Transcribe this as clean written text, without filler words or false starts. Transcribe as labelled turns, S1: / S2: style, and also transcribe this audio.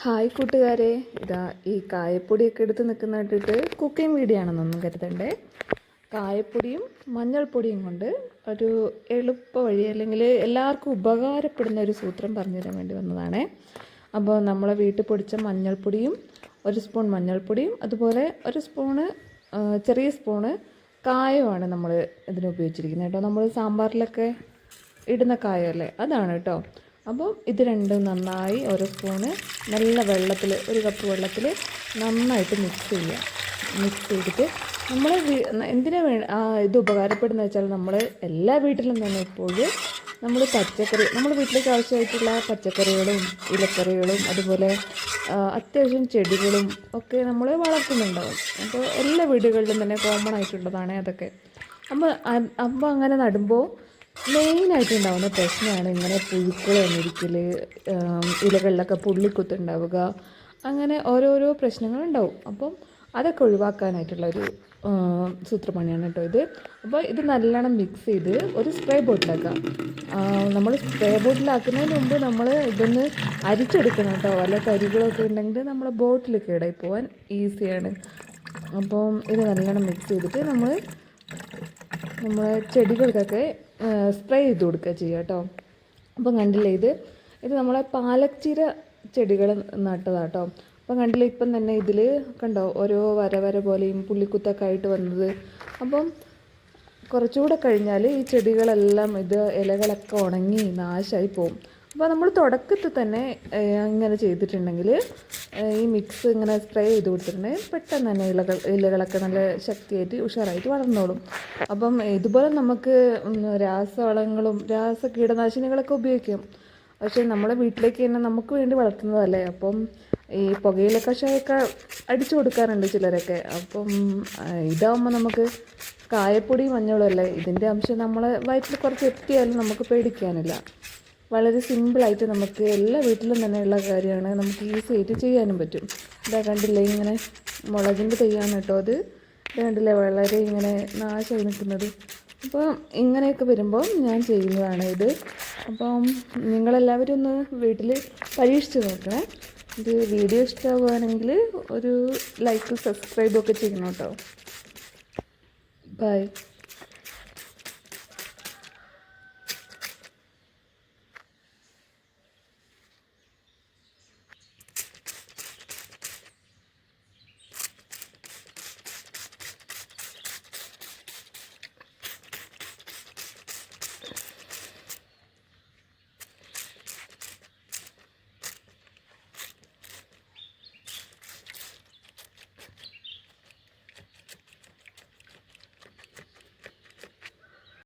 S1: Hi കൂട്ടുകാരെ, ഇതാ ഈ കായപ്പൊടിയൊക്കെ എടുത്ത് നിൽക്കുന്ന കണ്ടിട്ട് കുക്കിംഗ് വീഡിയോ ആണെന്നൊന്നും കരുതണ്ടേ. കായപ്പൊടിയും മഞ്ഞൾപ്പൊടിയും കൊണ്ട് ഒരു എളുപ്പ വഴി, അല്ലെങ്കിൽ എല്ലാവർക്കും ഉപകാരപ്പെടുന്ന ഒരു സൂത്രം പറഞ്ഞു തരാൻ വേണ്ടി വന്നതാണേ. അപ്പോൾ നമ്മളെ വീട്ടിൽ പൊടിച്ച മഞ്ഞൾപ്പൊടിയും, ഒരു സ്പൂൺ മഞ്ഞൾപ്പൊടിയും, അതുപോലെ ഒരു ചെറിയ സ്പൂണ് കായമാണ് നമ്മൾ ഇതിന് ഉപയോഗിച്ചിരിക്കുന്നത് കേട്ടോ. നമ്മൾ സാമ്പാറിലൊക്കെ ഇടുന്ന കായമല്ലേ, അതാണ് കേട്ടോ. അപ്പോൾ ഇത് രണ്ടും നന്നായി ഓരോ സ്പൂണ് നല്ല വെള്ളത്തിൽ, ഒരു കപ്പ് വെള്ളത്തിൽ നന്നായിട്ട് മിക്സ് ചെയ്യുക. മിക്സ് ചെയ്തിട്ട് നമ്മൾ എന്തിനാ ഇത് ഉപകാരപ്പെടുന്നത് വെച്ചാൽ, നമ്മൾ എല്ലാ വീട്ടിലും തന്നെ ഇപ്പോഴും നമ്മൾ നമ്മൾ വീട്ടിലേക്ക് ആവശ്യമായിട്ടുള്ള പച്ചക്കറികളും ഇലക്കറികളും അതുപോലെ അത്യാവശ്യം ചെടികളും ഒക്കെ നമ്മൾ വളർത്തുന്നുണ്ടാവും. അപ്പോൾ എല്ലാ വീടുകളിലും തന്നെ കോമൺ ആയിട്ടുള്ളതാണ് അതൊക്കെ. അപ്പോൾ അങ്ങനെ നടുമ്പോൾ മെയിനായിട്ടുണ്ടാവുന്ന പ്രശ്നമാണ് ഇങ്ങനെ പുഴുക്കൾ വന്നിരിക്കൽ, ഇലകളിലൊക്കെ പുള്ളിക്കുത്തുണ്ടാവുക, അങ്ങനെ ഓരോരോ പ്രശ്നങ്ങളുണ്ടാവും. അപ്പം അതൊക്കെ ഒഴിവാക്കാനായിട്ടുള്ളൊരു സൂത്രപ്പണിയാണ് കേട്ടോ ഇത്. അപ്പോൾ ഇത് നല്ലോണം മിക്സ് ചെയ്ത് ഒരു സ്പ്രേ ബോട്ടിലാക്കാം. നമ്മൾ സ്പ്രേ ബോട്ടിലാക്കുന്നതിന് മുമ്പ് നമ്മൾ ഇതൊന്ന് അരിച്ചെടുക്കണം കേട്ടോ. വല്ല കരികളൊക്കെ ഉണ്ടെങ്കിൽ നമ്മളെ ബോട്ടിൽ കേടായി പോകാൻ ഈസിയാണ്. അപ്പം ഇത് നല്ലോണം മിക്സ് ചെയ്തിട്ട് നമ്മളെ ചെടികൾക്കൊക്കെ സ്പ്രേ ചെയ്ത് കൊടുക്കുക ചെയ്യുക കേട്ടോ. അപ്പം കണ്ടില്ലേ, ഇത് നമ്മളെ പാലച്ചീര ചെടികൾ നട്ടതാട്ടോ. അപ്പം കണ്ടില്ലേ, ഇപ്പം തന്നെ ഇതിൽ കണ്ടോ ഓരോ വര പോലെയും പുള്ളിക്കുത്തൊക്കെ ആയിട്ട് വന്നത്. അപ്പം കുറച്ചുകൂടെ കഴിഞ്ഞാൽ ഈ ചെടികളെല്ലാം ഇലകളൊക്കെ ഉണങ്ങി നാശമായി പോകും. അപ്പോൾ നമ്മൾ തുടക്കത്തിൽ തന്നെ ഇങ്ങനെ ചെയ്തിട്ടുണ്ടെങ്കിൽ, ഈ മിക്സ് ഇങ്ങനെ സ്പ്രേ ചെയ്ത് കൊടുത്തിട്ടുണ്ടെങ്കിൽ പെട്ടെന്ന് തന്നെ ഇലകളൊക്കെ നല്ല ശക്തിയായിട്ട് ഉഷാറായിട്ട് വളർന്നോളും. അപ്പം ഇതുപോലെ നമുക്ക് രാസവളങ്ങളും കീടനാശിനികളൊക്കെ ഉപയോഗിക്കും. പക്ഷേ നമ്മളെ വീട്ടിലേക്ക് തന്നെ നമുക്ക് വേണ്ടി വളർത്തുന്നതല്ലേ. അപ്പം ഈ പുകയില കഷായമൊക്കെ അടിച്ചു കൊടുക്കാറുണ്ട് ചിലരൊക്കെ. അപ്പം ഇതാവുമ്പോൾ നമുക്ക് കായപ്പൊടി മഞ്ഞളും അല്ലേ, ഇതിൻ്റെ അംശം നമ്മളെ വയറ്റിൽ കുറച്ച് എത്തിയാലും നമുക്ക് പേടിക്കാനില്ല. വളരെ സിമ്പിളായിട്ട് നമുക്ക് എല്ലാ വീട്ടിലും തന്നെയുള്ള കാര്യമാണ്, നമുക്ക് ഈസി ആയിട്ട് ചെയ്യാനും പറ്റും. ഇതാ കണ്ടില്ലേ, ഇങ്ങനെ മുളകിൻ്റെ തൈയാണ് കേട്ടോ അത്. കണ്ടില്ലേ, വളരെ ഇങ്ങനെ നാശമായി നിൽക്കുന്നത്. അപ്പോൾ ഇങ്ങനെയൊക്കെ വരുമ്പോൾ ഞാൻ ചെയ്യുന്നതാണ് ഇത്. അപ്പം നിങ്ങളെല്ലാവരും ഒന്ന് വീട്ടിൽ പരീക്ഷിച്ച് നോക്കണേ. ഇത് വീഡിയോ ഇഷ്ടമാവുകയാണെങ്കിൽ ഒരു ലൈക്ക് സബ്സ്ക്രൈബൊക്കെ ചെയ്യണം കേട്ടോ. ബൈ.